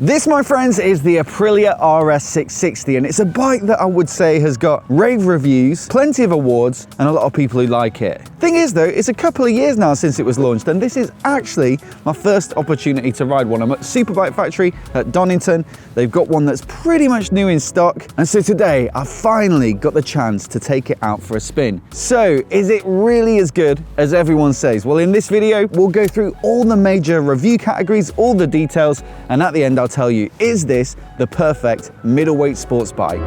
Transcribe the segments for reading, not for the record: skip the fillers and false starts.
This, my friends, is the Aprilia RS660, and it's a bike that I would say has got rave reviews, plenty of awards, and a lot of people who like it. Thing is though, it's a couple of years now since it was launched, and this is actually my first opportunity to ride one. I'm at Superbike Factory at Donington. They've got one that's pretty much new in stock, and so today I finally got the chance to take it out for a spin. So, is it really as good as everyone says? Well, in this video, we'll go through all the major review categories, all the details, and at the end I'll tell you, is this the perfect middleweight sports bike?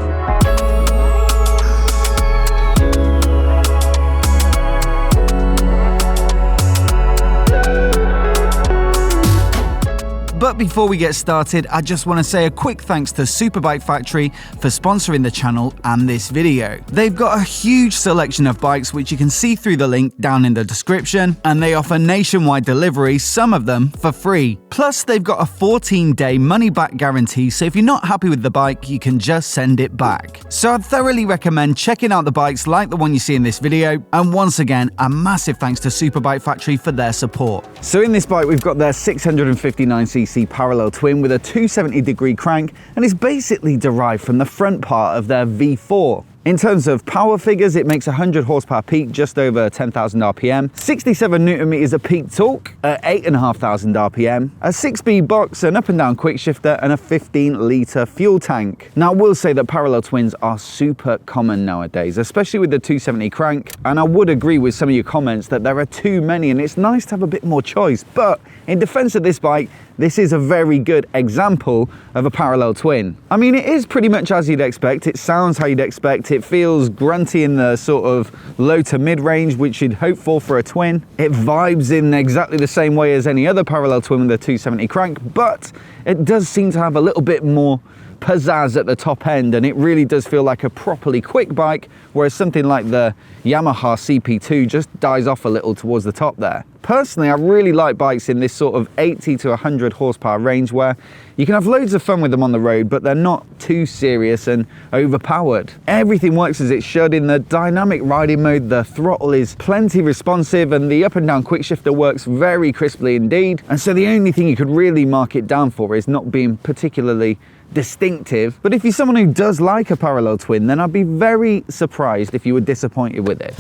But before we get started, I just want to say a quick thanks to Superbike Factory for sponsoring the channel and this video. They've got a huge selection of bikes which you can see through the link down in the description, and they offer nationwide delivery, some of them for free. Plus, they've got a 14-day money-back guarantee, so if you're not happy with the bike, you can just send it back. So I'd thoroughly recommend checking out the bikes like the one you see in this video, and once again, a massive thanks to Superbike Factory for their support. So in this bike, we've got their 659cc parallel twin with a 270-degree crank, and it's basically derived from the front part of their V4. In terms of power figures, it makes 100 horsepower peak, just over 10,000 RPM, 67 Newton meters of peak torque at 8,500 RPM, a 6-speed box, an up and down quick shifter, and a 15-litre fuel tank. Now, I will say that parallel twins are super common nowadays, especially with the 270 crank, and I would agree with some of your comments that there are too many, and it's nice to have a bit more choice. But in defense of this bike, this is a very good example of a parallel twin. I mean, it is pretty much as you'd expect. It sounds how you'd expect. It feels grunty in the sort of low to mid range, which you'd hope for a twin. It vibes in exactly the same way as any other parallel twin with a 270 crank, but it does seem to have a little bit more pizzazz at the top end, and it really does feel like a properly quick bike, whereas something like the Yamaha CP2 just dies off a little towards the top there. Personally, I really like bikes in this sort of 80 to 100 horsepower range where you can have loads of fun with them on the road, but they're not too serious and overpowered. Everything works as it should. In the dynamic riding mode, the throttle is plenty responsive, and the up and down quick shifter works very crisply indeed. And so the only thing you could really mark it down for is not being particularly distinctive. But if you're someone who does like a parallel twin, then I'd be very surprised if you were disappointed with it.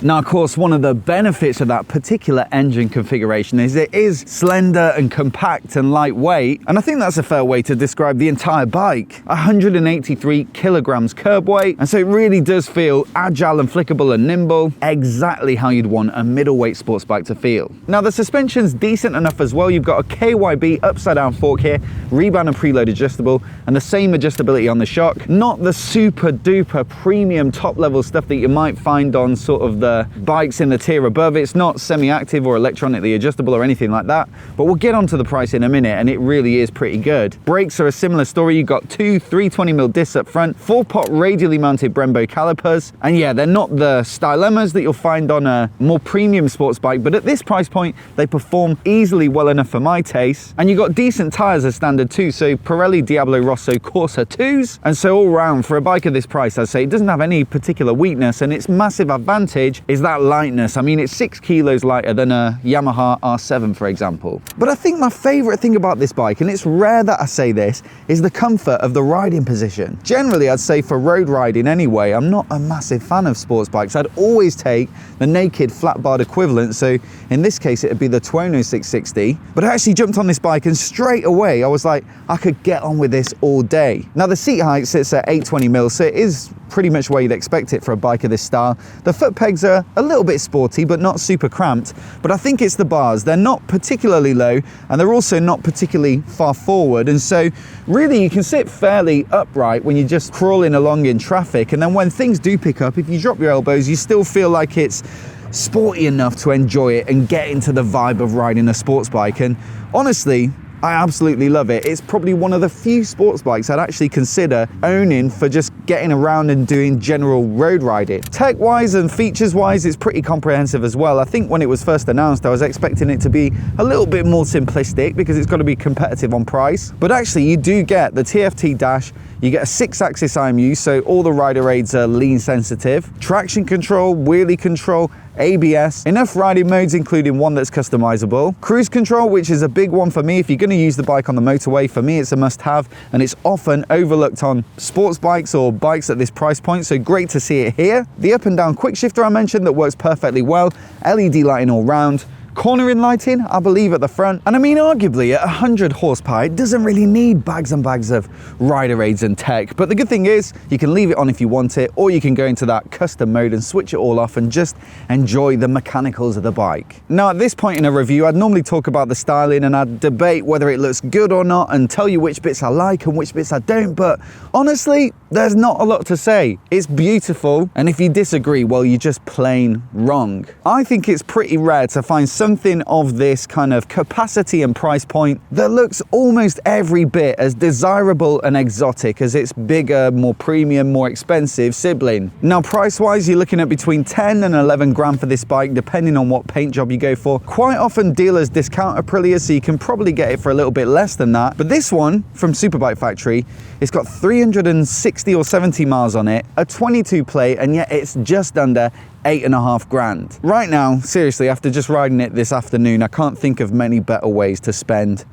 Now, of course, one of the benefits of that particular engine configuration is it is slender and compact and lightweight, and I think that's a fair way to describe the entire bike. 183 kilograms curb weight, and so it really does feel agile and flickable and nimble, exactly how you'd want a middleweight sports bike to feel. Now, the suspension's decent enough as well. You've got a KYB upside down fork here, rebound and preload adjustable, and the same adjustability on the shock. Not the super duper premium top level stuff that you might find on sort of the bikes in the tier above. It's not semi-active or electronically adjustable or anything like that, but we'll get onto the price in a minute, and it really is pretty good. Brakes are a similar story. You've got two 320mm discs up front, 4-pot radially mounted Brembo calipers, and yeah, they're not the stylemas that you'll find on a more premium sports bike, but at this price point they perform easily well enough for my taste. And you've got decent tires as standard too, so Pirelli Diablo Rosso Corsa 2s, and so all round for a bike of this price, I'd say it doesn't have any particular weakness, and its massive advantage is that lightness. I mean, it's 6 kilos lighter than a Yamaha R7, for example. But I think my favorite thing about this bike, and it's rare that I say this, is the comfort of the riding position. Generally, I'd say for road riding anyway, I'm not a massive fan of sports bikes. I'd always take the naked flat barred equivalent, so in this case it'd be the Tuono 660. But I actually jumped on this bike and straight away I was like, I could get on with this all day. Now, the seat height sits at 820mm, so it is pretty much where you'd expect it for a bike of this style. The foot pegs are a little bit sporty, but not super cramped. But I think it's the bars. They're not particularly low, and they're also not particularly far forward. And so really you can sit fairly upright when you're just crawling along in traffic. And then when things do pick up, if you drop your elbows, you still feel like it's sporty enough to enjoy it and get into the vibe of riding a sports bike. And honestly, I absolutely love it. It's probably one of the few sports bikes I'd actually consider owning for just getting around and doing general road riding. Tech-wise and features-wise, it's pretty comprehensive as well. I think when it was first announced, I was expecting it to be a little bit more simplistic because it's got to be competitive on price. But actually, you do get the TFT dash, you get a 6-axis IMU, so all the rider aids are lean sensitive, traction control, wheelie control, ABS, enough riding modes including one that's customizable, cruise control, which is a big one for me if you're going to use the bike on the motorway. For me it's a must-have, and it's often overlooked on sports bikes or bikes at this price point, so great to see it here. The up and down quick shifter I mentioned that works perfectly well, LED lighting all round, cornering lighting, I believe, at the front. And I mean, arguably, at 100 horsepower, it doesn't really need bags and bags of rider aids and tech. But the good thing is, you can leave it on if you want it, or you can go into that custom mode and switch it all off and just enjoy the mechanicals of the bike. Now, at this point in a review, I'd normally talk about the styling and I'd debate whether it looks good or not and tell you which bits I like and which bits I don't. But honestly, there's not a lot to say. It's beautiful, and if you disagree, well, you're just plain wrong. I think it's pretty rare to find something of this kind of capacity and price point that looks almost every bit as desirable and exotic as its bigger, more premium, more expensive sibling. Now, price-wise, you're looking at between 10 and 11 grand for this bike, depending on what paint job you go for. Quite often, dealers discount Aprilia, so you can probably get it for a little bit less than that. But this one from Superbike Factory, it's got 360 or 70 miles on it, a 22 plate, and yet it's just under 8.5 grand. Right now, seriously, after just riding it this afternoon, I can't think of many better ways to spend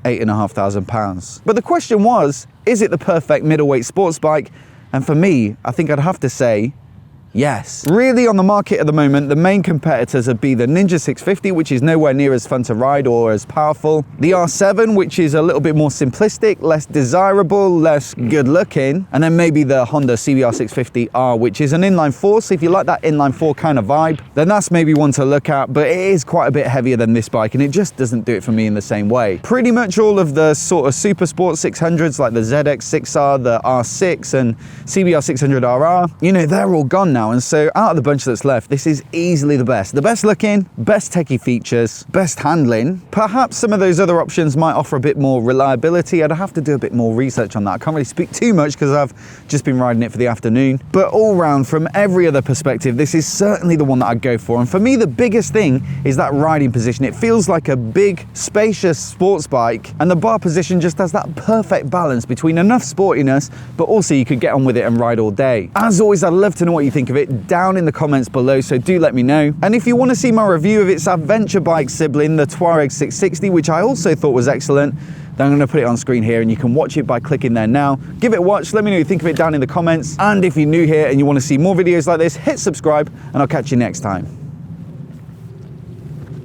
£8,500. But the question was, is it the perfect middleweight sports bike? And for me, I think I'd have to say, yes. Really, on the market at the moment, the main competitors would be the Ninja 650, which is nowhere near as fun to ride or as powerful. The R7, which is a little bit more simplistic, less desirable, less good looking. And then maybe the Honda CBR 650R, which is an inline four. So if you like that inline four kind of vibe, then that's maybe one to look at. But it is quite a bit heavier than this bike, and it just doesn't do it for me in the same way. Pretty much all of the sort of super sport 600s, like the ZX6R, the R6 and CBR 600RR, you know, they're all gone now. And so out of the bunch that's left, this is easily the best looking, best techie features, best handling. Perhaps some of those other options might offer a bit more reliability. I'd have to do a bit more research on that. I can't really speak too much because I've just been riding it for the afternoon. But all round, from every other perspective, this is certainly the one that I'd go for. And for me, the biggest thing is that riding position. It feels like a big, spacious sports bike, and the bar position just has that perfect balance between enough sportiness, but also you could get on with it and ride all day. As always, I'd love to know what you think of it down in the comments below, so do let me know. And if you want to see my review of its adventure bike sibling, the Touareg 660, which I also thought was excellent, then I'm going to put it on screen here and you can watch it by clicking there now. Give it a watch, let me know what you think of it down in the comments. And if you're new here and you want to see more videos like this, hit subscribe, and I'll catch you next time.